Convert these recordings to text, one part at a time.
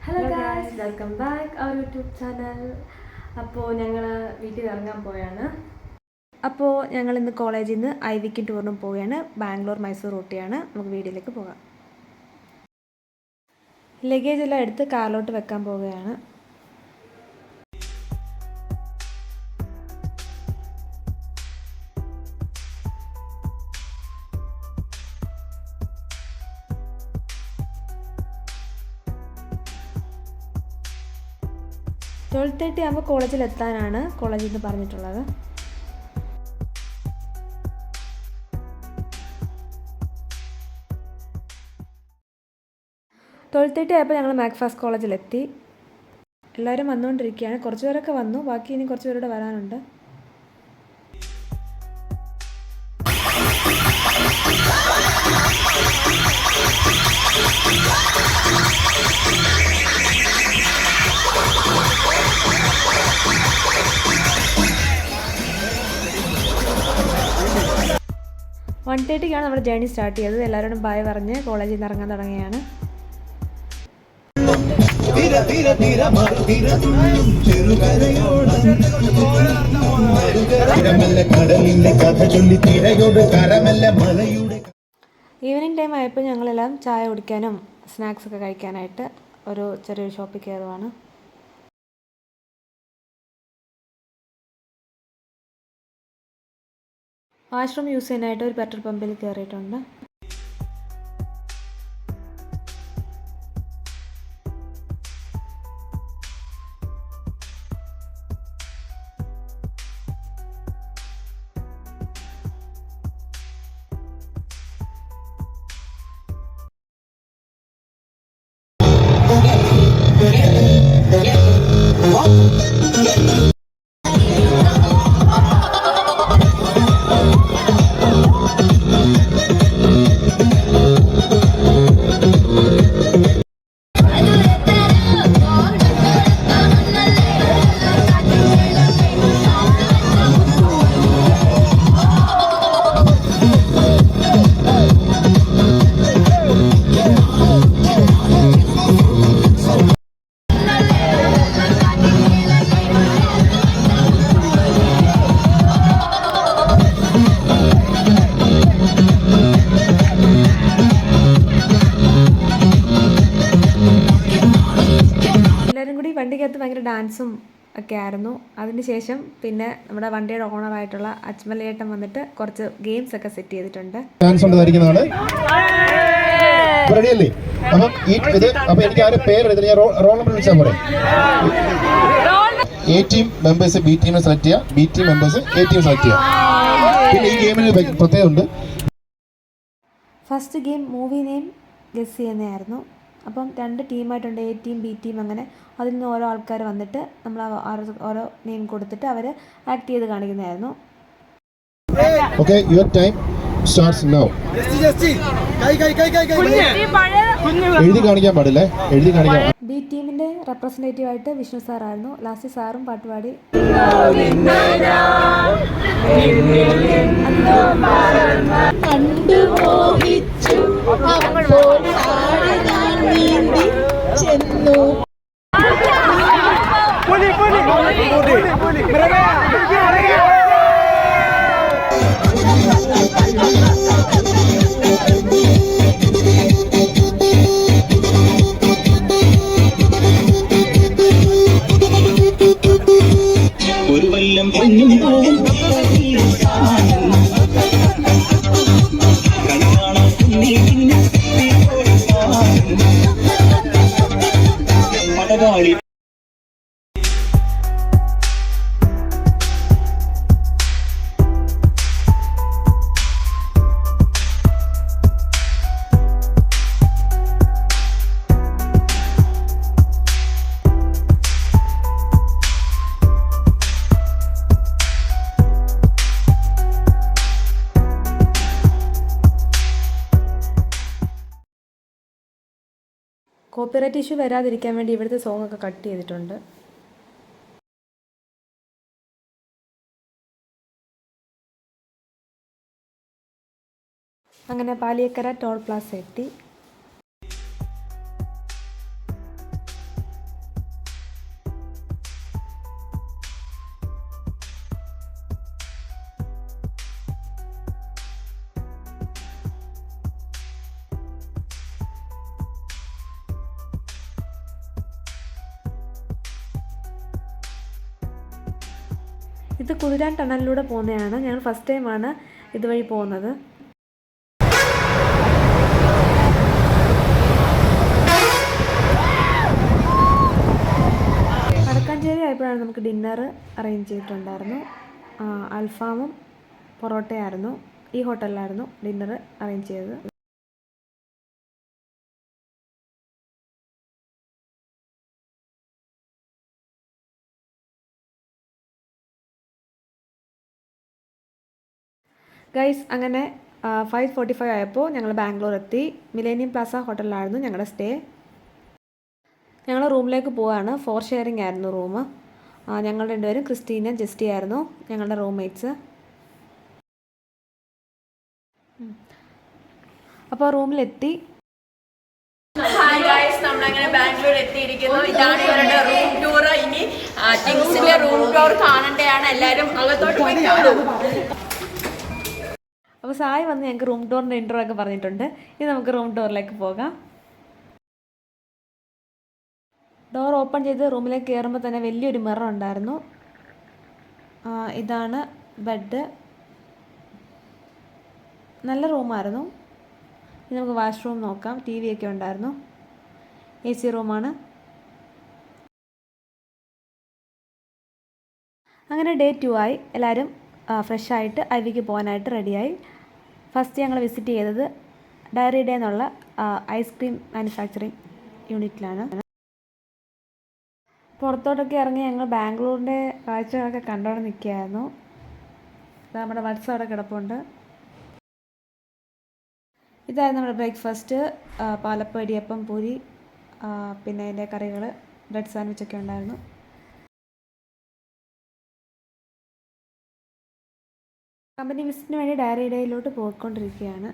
Hello guys, welcome back our YouTube channel. അപ്പോൾ ഞങ്ങൾ വീട്ടിൽ ഇറങ്ങാൻ പോയാണ്. അപ്പോൾ ഞങ്ങൾ ഇന്ന് കോളേജിൽ നിന്ന് ഐവിക്ക് ടൂറിനും പോവുകയാണ്. ബാംഗ്ലൂർ മൈസൂർ റൂട്ടിയാണ്. നമുക്ക് വീട്ടിലേക്ക് പോകാം. ലഗേജ് എല്ലാം എടുത്ത് കാറിലോട്ട് വെക്കാൻ പോവുകയാണ്. ട്വൽവ് 30 ആകുമ്പോൾ കോളേജിൽ എത്താനാണ് കോളേജിൽ നിന്ന് പറഞ്ഞിട്ടുള്ളത്. 12:30 ആയപ്പോൾ ഞങ്ങൾ മാക്ഫാസ്റ്റ് കോളേജിലെത്തി. എല്ലാവരും വന്നുകൊണ്ടിരിക്കുകയാണ്. കുറച്ച് പേരൊക്കെ വന്നു, ബാക്കി ഇനി കുറച്ച് പേരുടെ വരാനുണ്ട്. വൺ 1:30 നമ്മുടെ ജേർണി സ്റ്റാർട്ട് ചെയ്തത്. എല്ലാവരോടും ബായ് പറഞ്ഞ് കോളേജിൽ നിന്ന് ഇറങ്ങാൻ തുടങ്ങിയാണ്. ഈവനിങ് ടൈം ആയപ്പോൾ ഞങ്ങളെല്ലാം ചായ കുടിക്കാനും സ്നാക്സ് ഒക്കെ കഴിക്കാനായിട്ട് ഒരു ചെറിയൊരു ഷോപ്പിൽ കയറുവാണ്. വാഷ്റൂം യൂസ് ചെയ്യാനായിട്ട് ഒരു പെട്രോൾ പമ്പിൽ കയറിയിട്ടുണ്ട്. വണ്ടിക്കകത്ത് ഭയങ്കര ഡാൻസും ഒക്കെ ആയിരുന്നു. അതിനുശേഷം പിന്നെ നമ്മുടെ വണ്ടിയുടെ ഓണറായിട്ടുള്ള അജ്മലേട്ടൻ വന്നിട്ട് കുറച്ച് ഗെയിംസ് ഒക്കെ സെറ്റ് ചെയ്തിട്ടുണ്ട്. First game movie name guess ചെയ്യുന്നതായിരുന്നു. അപ്പം 2 ടീമായിട്ടുണ്ട്, എ ടീം ബി ടീം. അങ്ങനെ അതിൽ നിന്ന് ഓരോ ആൾക്കാർ വന്നിട്ട് നമ്മൾ ഓരോ നെയിം കൊടുത്തിട്ട് അവർ ആക്ട് ചെയ്ത് കാണിക്കുന്നതായിരുന്നു. ബി ടീമിന്റെ റെപ്രസെന്റേറ്റീവ് ആയിട്ട് വിഷ്ണു സാറായിരുന്നു. ലാസ്റ്റ് സാറും പാട്ടുപാടി. ഒരു വല്ലം പൊന്നും പോവും മടവാളി. കോപ്പിറൈറ്റ് ഇഷ്യൂ വരാതിരിക്കാൻ വേണ്ടി ഇവിടുത്തെ സോങ് ഒക്കെ കട്ട് ചെയ്തിട്ടുണ്ട്. അങ്ങനെ പാലിയേക്കര ടോൾ പ്ലാസ എത്തി. ഇത് കുതിരാൻ ടണലിലൂടെ പോകുന്നതാണ്. ഞങ്ങൾ ഫസ്റ്റ് ടൈമാണ് ഇതുവഴി പോകുന്നത്. വടക്കാഞ്ചേരി ആയപ്പോഴാണ് നമുക്ക് ഡിന്നർ അറേഞ്ച് ചെയ്തിട്ടുണ്ടായിരുന്നു. അൽഫാമും പൊറോട്ടയായിരുന്നു. ഈ ഹോട്ടലിലായിരുന്നു ഡിന്നർ അറേഞ്ച് ചെയ്തത്. ഗൈസ്, അങ്ങനെ 5:45 ആയപ്പോൾ ഞങ്ങൾ ബാംഗ്ലൂർ എത്തി. മിലേനിയം പ്ലാസ ഹോട്ടലിലായിരുന്നു ഞങ്ങളുടെ സ്റ്റേ. ഞങ്ങൾ റൂമിലേക്ക് പോവുകയാണ്. 4 ഷെയറിംഗ് ആയിരുന്നു റൂം. ഞങ്ങൾ രണ്ടുപേരും ക്രിസ്റ്റീന ജസ്റ്റി ആയിരുന്നു ഞങ്ങളുടെ റൂംമേറ്റ്സ്. അപ്പോൾ റൂമിലെത്തി. ഹായ് ഗൈസ്, നമ്മളങ്ങനെ ബാംഗ്ലൂർ എത്തിയിരിക്കുന്നു. ഇതാണ് ഇവരുടെ റൂം ടൂർ. ഇനി ടിങ്സിന്റെ റൂം ടൂർ കാണേണ്ടതാണ്. എല്ലാവരും അകത്തോട്ട് പോയി കാണാം. അപ്പോൾ സായി വന്ന് ഞങ്ങൾക്ക് റൂം ടൂറിൻ്റെ ഇൻട്രോ ഒക്കെ പറഞ്ഞിട്ടുണ്ട്. ഇനി നമുക്ക് റൂം ടൂറിലേക്ക് പോകാം. ഡോർ ഓപ്പൺ ചെയ്ത് റൂമിലേക്ക് കയറുമ്പോൾ തന്നെ വലിയൊരു മിറർ ഉണ്ടായിരുന്നു. ഇതാണ് ബെഡ്. നല്ല റൂമായിരുന്നു. ഇനി നമുക്ക് വാഷ്റൂം നോക്കാം. TV ഒക്കെ ഉണ്ടായിരുന്നു. AC റൂമാണ്. അങ്ങനെ ഡേ 2 ആയി. എല്ലാവരും ഫ്രഷായിട്ട് ഐവിക്ക് പോകാനായിട്ട് റെഡിയായി. ഫസ്റ്റ് ഞങ്ങൾ വിസിറ്റ് ചെയ്തത് ഡയറി ഡേ എന്നുള്ള ഐസ്ക്രീം മാനുഫാക്ചറിങ് യൂണിറ്റിലാണ്. പുറത്തോട്ടൊക്കെ ഇറങ്ങി ഞങ്ങൾ ബാംഗ്ലൂരിൻ്റെ കാഴ്ചകളൊക്കെ കണ്ടോടെ നിൽക്കുകയായിരുന്നു. നമ്മുടെ വട്സ് അവിടെ കിടപ്പുണ്ട്. ഇതായിരുന്നു നമ്മുടെ ബ്രേക്ക്ഫാസ്റ്റ്. പാലപ്പം, ഇടിയപ്പം, പൂരി, പിന്നെ അതിൻ്റെ കറികൾ, ബ്രെഡ് സാൻഡ്വിച്ചൊക്കെ ഉണ്ടായിരുന്നു. കമ്പനി വിസിറ്റിന് വേണ്ടി ഡയറി ഡേയിലോട്ട് പോയിക്കൊണ്ടിരിക്കുകയാണ്.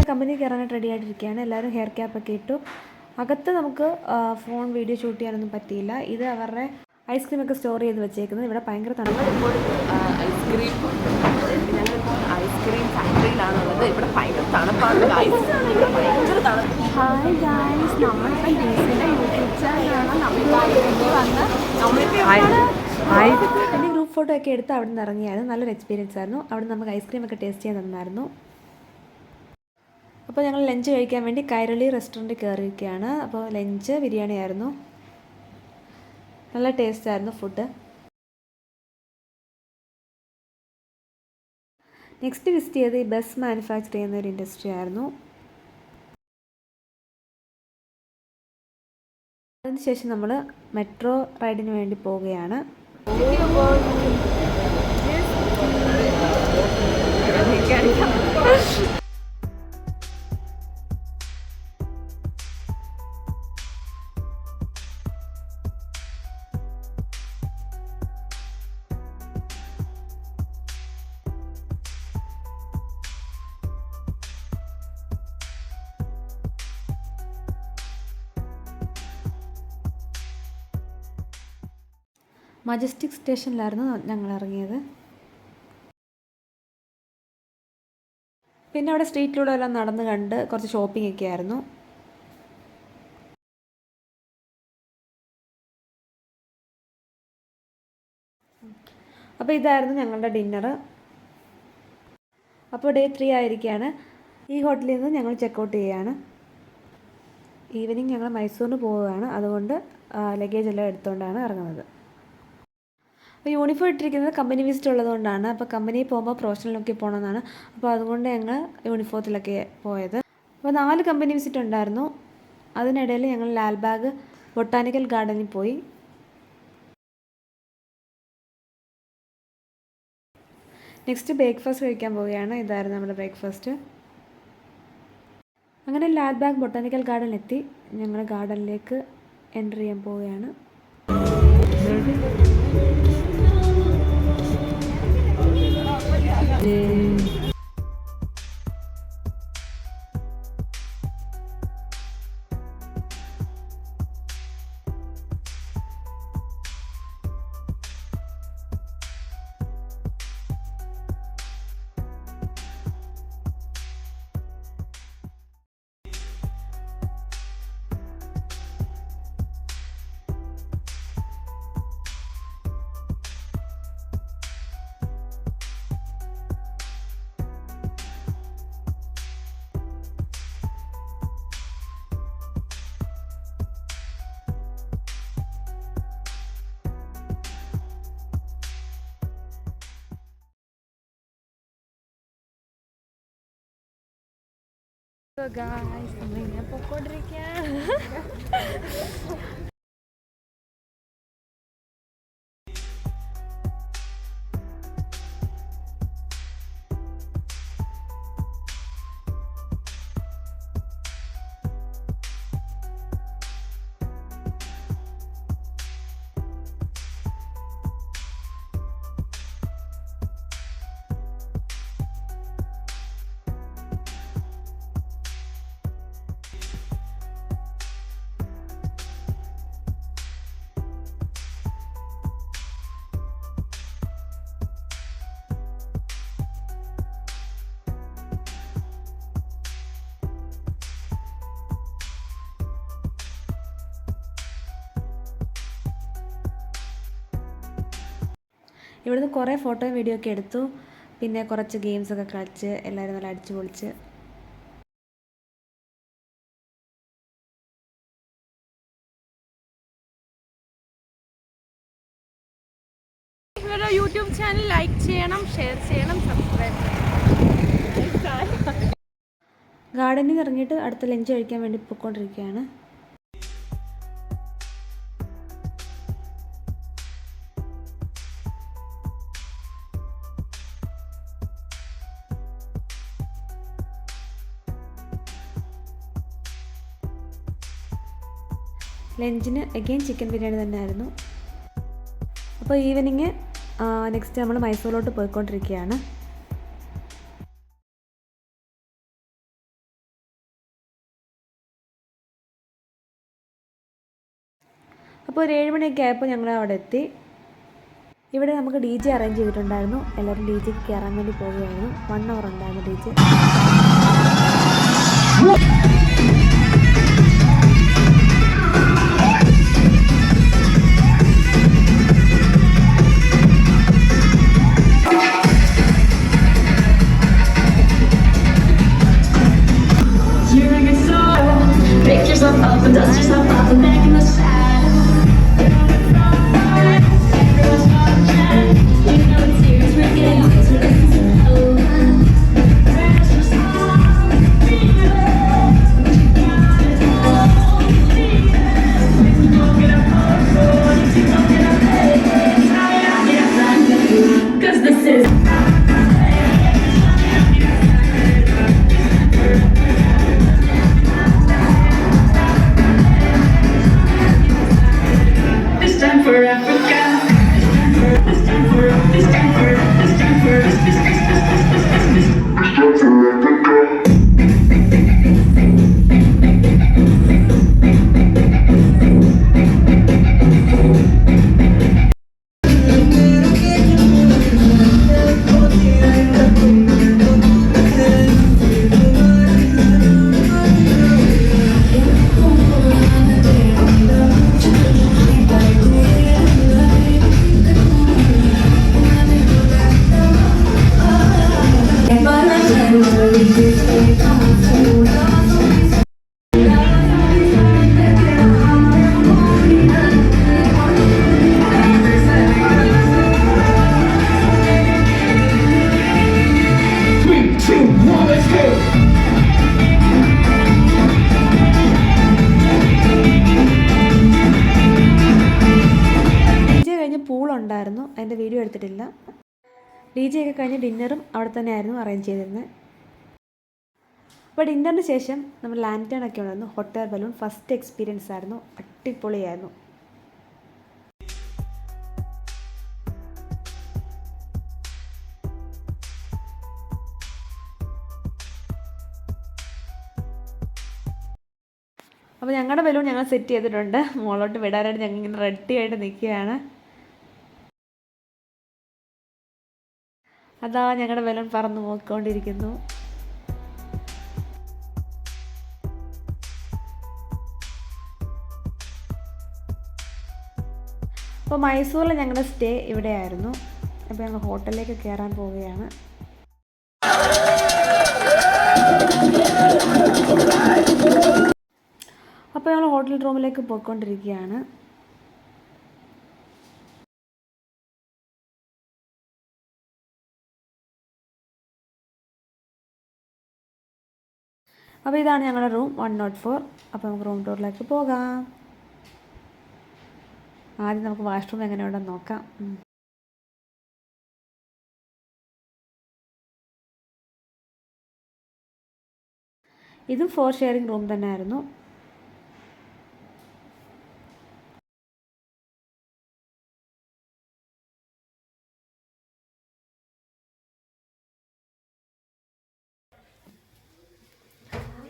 കമ്പനിക്ക് ഇറങ്ങാൻ റെഡി ആയിട്ടിരിക്കുകയാണ്. എല്ലാവരും ഹെയർ ക്യാപ്പൊക്കെ ഇട്ടു. അകത്ത് നമുക്ക് ഫോൺ വീഡിയോ ഷൂട്ട് ചെയ്യാനൊന്നും പറ്റിയില്ല. ഇത് അവരുടെ ഐസ്ക്രീമൊക്കെ സ്റ്റോർ ചെയ്ത് വെച്ചേക്കുന്നത്. ഇവിടെ ഭയങ്കര ഞങ്ങളിപ്പോൾ ഐസ്ക്രീം ഫാക്ടറിയിലാണുള്ളത്. ഇവിടെ ഭയങ്കര തണുപ്പാണ്. ഭയങ്കര തണുപ്പ്. ഹായ് ഗൈസ്, നമ്മളിപ്പോൾ ഡിസിൻ്റെ യൂട്യൂബ് ചാനലാണ്. പിന്നെ ഗ്രൂപ്പ് ഫോട്ടോ ഒക്കെ എടുത്ത് അവിടെ നിന്ന് ഇറങ്ങിയായിരുന്നു. നല്ലൊരു എക്സ്പീരിയൻസ് ആയിരുന്നു. അവിടെ നമുക്ക് ഐസ്ക്രീമൊക്കെ ടേസ്റ്റ് ചെയ്യാൻ തന്നായിരുന്നു. അപ്പോൾ ഞങ്ങൾ ലഞ്ച് കഴിക്കാൻ വേണ്ടി കൈരളി റെസ്റ്റോറൻറ്റിൽ കയറിയിരിക്കുകയാണ്. അപ്പോൾ ലഞ്ച് ബിരിയാണി ആയിരുന്നു. നല്ല ടേസ്റ്റ് ആയിരുന്നു ഫുഡ്. നെക്സ്റ്റ് വിസിറ്റ് ചെയ്ത് ഈ ബസ് മാനുഫാക്ചർ ചെയ്യുന്ന ഒരു ഇൻഡസ്ട്രി ആയിരുന്നു. അതിനുശേഷം നമ്മൾ മെട്രോ റൈഡിന് വേണ്ടി പോവുകയാണ്. മജസ്റ്റിക് സ്റ്റേഷനിലായിരുന്നു ഞങ്ങൾ ഇറങ്ങിയത്. പിന്നെ അവിടെ സ്ട്രീറ്റിലൂടെ എല്ലാം നടന്ന് കണ്ട് കുറച്ച് ഷോപ്പിംഗ് ഒക്കെ ആയിരുന്നു. അപ്പോൾ ഇതായിരുന്നു ഞങ്ങളുടെ ഡിന്നർ. അപ്പോൾ ഡേ 3 ആയിരിക്കുകയാണ്. ഈ ഹോട്ടലിൽ നിന്ന് ഞങ്ങൾ ചെക്കൗട്ട് ചെയ്യുകയാണ്. ഈവനിങ് ഞങ്ങൾ മൈസൂരിന് പോവുകയാണ്. അതുകൊണ്ട് ലഗേജ് എല്ലാം എടുത്തുകൊണ്ടാണ് ഇറങ്ങുന്നത്. അപ്പോൾ യൂണിഫോം ഇട്ടിരിക്കുന്നത് കമ്പനി വിസിറ്റ് ഉള്ളതുകൊണ്ടാണ്. അപ്പോൾ കമ്പനിയിൽ പോകുമ്പോൾ പ്രൊഫഷണൽ ലുക്കിൽ പോകണമെന്നാണ്. അപ്പോൾ അതുകൊണ്ട് ഞങ്ങൾ യൂണിഫോത്തിലൊക്കെ പോയത്. അപ്പോൾ 4 കമ്പനി വിസിറ്റ് ഉണ്ടായിരുന്നു. അതിനിടയിൽ ഞങ്ങൾ ലാൽബാഗ് ബൊട്ടാനിക്കൽ ഗാർഡനിൽ പോയി. നെക്സ്റ്റ് ബ്രേക്ക്ഫാസ്റ്റ് കഴിക്കാൻ പോവുകയാണ്. ഇതായിരുന്നു നമ്മുടെ ബ്രേക്ക്ഫാസ്റ്റ്. അങ്ങനെ ലാൽബാഗ് ബൊട്ടാനിക്കൽ ഗാർഡനിലെത്തി. ഞങ്ങൾ ഗാർഡനിലേക്ക് എൻ്റർ ചെയ്യാൻ പോവുകയാണ്. ഗായ്സ് നമ്മളിങ്ങനെ പൊക്കോണ്ടിരിക്കുകയാണ്. ഇവിടുന്ന് കുറേ ഫോട്ടോയും വീഡിയോ ഒക്കെ എടുത്തു. പിന്നെ കുറച്ച് ഗെയിംസൊക്കെ കളിച്ച് എല്ലാവരും നല്ല അടിച്ചു പൊളിച്ച്. ഇവരുടെ യൂട്യൂബ് ചാനൽ ലൈക്ക് ചെയ്യണം, ഷെയർ ചെയ്യണം, സബ്സ്ക്രൈബ് ചെയ്യണം. ഗാർഡനിൽ നിന്ന് ഇറങ്ങിയിട്ട് അടുത്ത ലഞ്ച് കഴിക്കാൻ വേണ്ടി പോയിക്കൊണ്ടിരിക്കുകയാണ്. ലഞ്ചിന് അഗെയിൻ ചിക്കൻ ബിരിയാണി തന്നെയായിരുന്നു. അപ്പോൾ ഈവനിങ് നെക്സ്റ്റ് നമ്മൾ മൈസൂരിലോട്ട് പോയിക്കൊണ്ടിരിക്കുകയാണ്. അപ്പോൾ ഒരു 7 മണിയൊക്കെ ആയപ്പോൾ ഞങ്ങൾ അവിടെ എത്തി. ഇവിടെ നമുക്ക് DJ അറേഞ്ച് ചെയ്തിട്ടുണ്ടായിരുന്നു. എല്ലാവരും DJക്ക് കയറാൻ വേണ്ടി പോവുകയായിരുന്നു. 1 hour ഉണ്ടായിരുന്നു DJ. Pick yourself up and dust yourself off and back in the saddle. Everyone's watching. You know it's serious. We're getting closer. This isn't over. Press yourself. Beat it. What you got is all. Beat it. If you don't get up on the floor, if you don't get up, hey, yes, I know. 'Cause this is. For Africa, this time for this time for this time for this for Africa. പൂളുണ്ടായിരുന്നു, അതിൻ്റെ video എടുത്തിട്ടില്ല. DJ ഒക്കെ കഴിഞ്ഞ് ഡിന്നറും അവിടെ തന്നെ ആയിരുന്നു arrange ചെയ്തിരുന്നത്. അപ്പോൾ ഡിന്നറിന് ശേഷം നമ്മൾ ലാൻറ്റേൺ ഒക്കെ ഉണ്ടായിരുന്നു. Hot air balloon first experience ആയിരുന്നു, അടിപൊളിയായിരുന്നു. അപ്പോൾ ഞങ്ങളുടെ ബലൂൺ ഞങ്ങൾ സെറ്റ് ചെയ്തിട്ടുണ്ട്. മുകളിലോട്ട് വിടാനായിട്ട് ഞങ്ങൾ ഇങ്ങനെ റെഡി ആയിട്ട് നിൽക്കുകയാണ്. അതാ ഞങ്ങളുടെ ബലൂൺ പറന്ന് പോയിക്കൊണ്ടിരിക്കുന്നു. അപ്പോൾ മൈസൂരിൽ ഞങ്ങളുടെ സ്റ്റേ ഇവിടെയായിരുന്നു. അപ്പോൾ ഞങ്ങൾ ഹോട്ടലിലേക്ക് കയറാൻ പോവുകയാണ്. അപ്പോൾ ഞങ്ങൾ ഹോട്ടൽ റൂമിലേക്ക് പോയിക്കൊണ്ടിരിക്കുകയാണ്. അപ്പോൾ ഇതാണ് ഞങ്ങളുടെ റൂം 104. അപ്പോൾ നമുക്ക് റൂം ടൂറിലേക്ക് പോകാം. ആദ്യം നമുക്ക് വാഷ്റൂം എങ്ങനെയുണ്ടെന്ന് നോക്കാം. ഇതും 4 ഷെയറിംഗ് റൂം തന്നെ ആയിരുന്നു.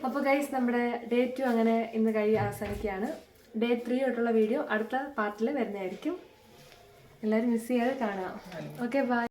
അപ്പോൾ ഗൈസ് നമ്മുടെ ഡേ 2 അങ്ങനെ ഇന്ന് അവസാനിക്കുകയാണ്. ഡേ 3 തൊട്ടുള്ള വീഡിയോ അടുത്ത പാർട്ടിൽ വരുന്നതായിരിക്കും. എല്ലാവരും മിസ് ചെയ്യാതെ കാണാം. Okay bye.